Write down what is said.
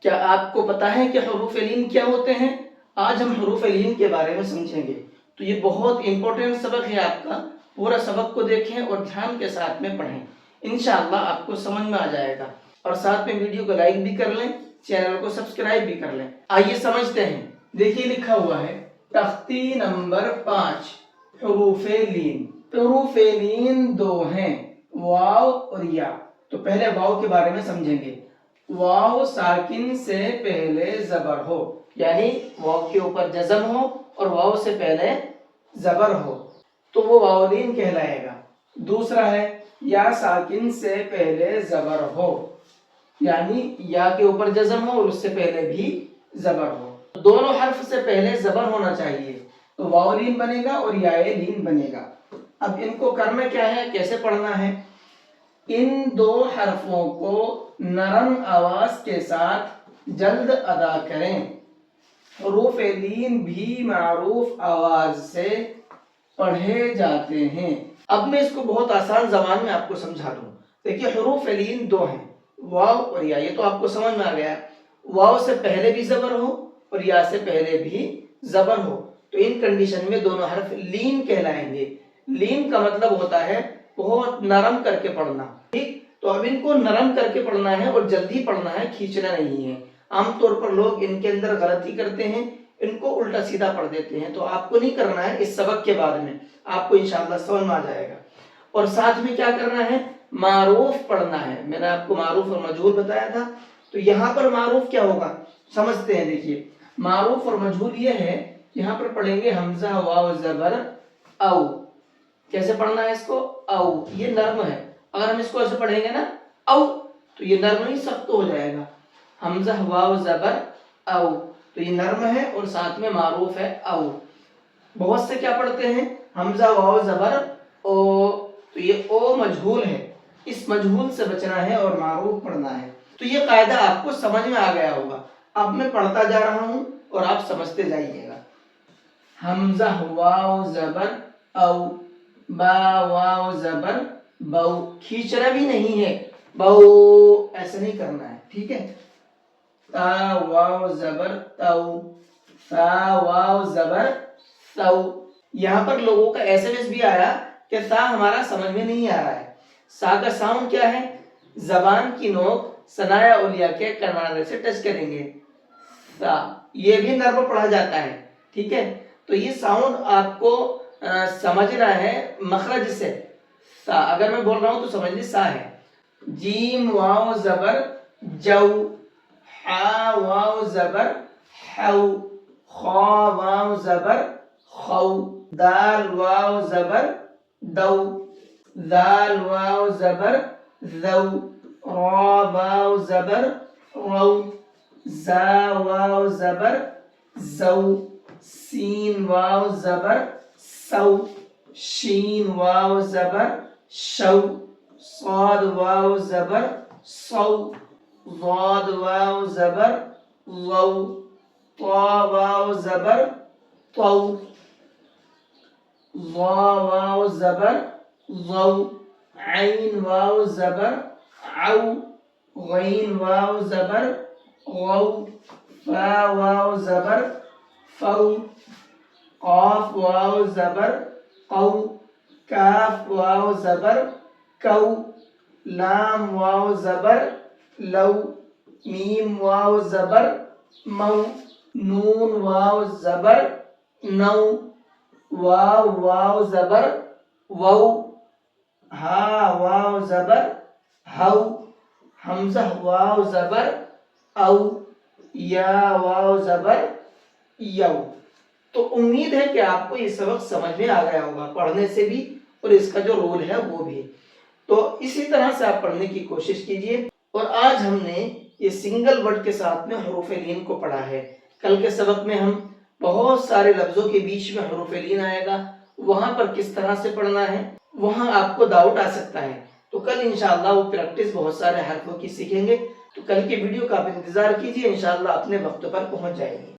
کیا آپ کو پتا ہے کہ حروف لین کیا ہوتے ہیں؟ آج ہم حروف لین کے بارے میں سمجھیں گے، تو یہ بہت امپورٹنٹ سبق ہے آپ کا۔ پورا سبق کو دیکھیں اور دھیان کے ساتھ میں پڑھیں، انشاءاللہ آپ کو سمجھ میں آ جائے گا۔ اور ساتھ میں ویڈیو کو لائک بھی کر لیں، چینل کو سبسکرائب بھی کر لیں۔ آئیے سمجھتے ہیں۔ دیکھیے لکھا ہوا ہے تختی نمبر 5 حروف لین۔ حروف لین دو ہیں، واو اور یا۔ تو پہلے واو کے بارے میں سمجھیں گے۔ واو ساکن سے پہلے زبر ہو، یعنی واو کے اوپر جزم ہو اور واو سے پہلے زبر ہو تو وہ واو لین کہلائے گا۔ دوسرا ہے یا ساکن سے پہلے زبر ہو، یعنی یا کے اوپر جزم ہو اور اس سے پہلے بھی زبر ہو۔ دونوں حرف سے پہلے زبر ہونا چاہیے تو واو لین بنے گا اور یا لین بنے گا۔ اب ان کو کرنا کیا ہے، کیسے پڑھنا ہے؟ ان دو حرفوں کو نرم آواز کے ساتھ جلد ادا کریں۔ حروف لین بھی معروف آواز سے پڑھے جاتے ہیں۔ اب میں اس کو بہت آسان زبان میں آپ کو سمجھا دوں۔ دیکھیے حروف لین دو ہیں، واو اور یا۔ یہ تو آپ کو سمجھ میں آ گیا، واو سے پہلے بھی زبر ہو اور یا سے پہلے بھی زبر ہو تو ان کنڈیشن میں دونوں حرف لین کہلائیں گے۔ لین کا مطلب ہوتا ہے بہت نرم کر کے پڑھنا، ٹھیک؟ تو اب ان کو نرم کر کے پڑھنا ہے اور جلدی پڑھنا ہے، کھینچنا نہیں ہے۔ عام طور پر لوگ ان کے اندر غلطی کرتے ہیں، ان کو الٹا سیدھا پڑھ دیتے ہیں، تو آپ کو نہیں کرنا ہے۔ اس سبق کے بعد میں آپ کو انشاءاللہ سمجھ میں آ جائے گا۔ اور ساتھ میں کیا کرنا ہے، معروف پڑھنا ہے۔ میں نے آپ کو معروف اور مجہول بتایا تھا، تو یہاں پر معروف کیا ہوگا سمجھتے ہیں۔ دیکھیے معروف اور مجہول یہ ہے، یہاں پر پڑھیں گے حمزہ واو زبر او۔ کیسے پڑھنا ہے اس کو؟ او، یہ نرم ہے۔ اگر ہم اس کو ایسے پڑھیں گے نا او، تو یہ نرم نہیں سخت ہو جائے گا۔ حمزہ واو زبر او، تو یہ نرم ہے اور ساتھ میں معروف ہے او۔ بہت سے کیا پڑھتے ہیں حمزہ واو زبر او، تو یہ او مجہول ہے، اس مجہول سے بچنا ہے اور معروف پڑھنا ہے۔ تو یہ قاعدہ آپ کو سمجھ میں آ گیا ہوگا۔ اب میں پڑھتا جا رہا ہوں اور آپ سمجھتے جائیے گا۔ حمزہ واو زبر او، با واو زبر بو۔ کھینچنا بھی نہیں ہے، بو ایسے نہیں کرنا ہے، ٹھیک ہے؟ تا واو زبر تو، تا واو زبر تو۔ یہاں پر لوگوں کا ایس بھی آیا کہ سا ہمارا سمجھ میں نہیں آ رہا ہے۔ سا کا ساؤنڈ کیا ہے؟ زبان کی نوک ثنایا اولیاء کے کنارے سے ٹچ کریں گے، سا۔ یہ بھی نرم پڑھا جاتا ہے، ٹھیک ہے؟ تو یہ ساؤنڈ آپ کو سمجھنا ہے مخرج سے۔ سا اگر میں بول رہا ہوں تو سمجھ لی سا ہے۔ جیم واو زبر جو، حا واو زبر حو، خا واو زبر خو، دال واو زبر دو، ذال واو زبر ذو، را واو زبر رو، زا واو زبر زو، سین واو زبر سو، شین واو زبر شو، صاد واو زبر صو، ضاد واو زبر ضو، طا واو زبر طو، ظا واو زبر ظو، عین واو زبر عو، غین واو زبر غو، فا واو زبر فو، قاف واو زبر قو، کاف واو زبر کو، لام واو زبر لو، میم واو زبر مو، نون واو زبر نو، واو واو زبر وو، ہا واو زبر ہو، حمزہ واو زبر او، یا واو زبر یو۔ تو امید ہے کہ آپ کو یہ سبق سمجھ میں آ گیا ہوگا، پڑھنے سے بھی اور اس کا جو رول ہے وہ بھی۔ تو اسی طرح سے آپ پڑھنے کی کوشش کیجئے۔ اور آج ہم نے یہ سنگل ورڈ کے ساتھ میں حروف لین کو پڑھا ہے۔ کل کے سبق میں ہم بہت سارے لفظوں کے بیچ میں حروف لین آئے گا، وہاں پر کس طرح سے پڑھنا ہے وہاں آپ کو ڈاؤٹ آ سکتا ہے۔ تو کل انشاءاللہ وہ پریکٹس بہت سارے حرفوں کی سیکھیں گے۔ تو کل کی ویڈیو کا آپ انتظار کیجئے، انشاءاللہ اپنے وقت پر پہنچ جائے گی۔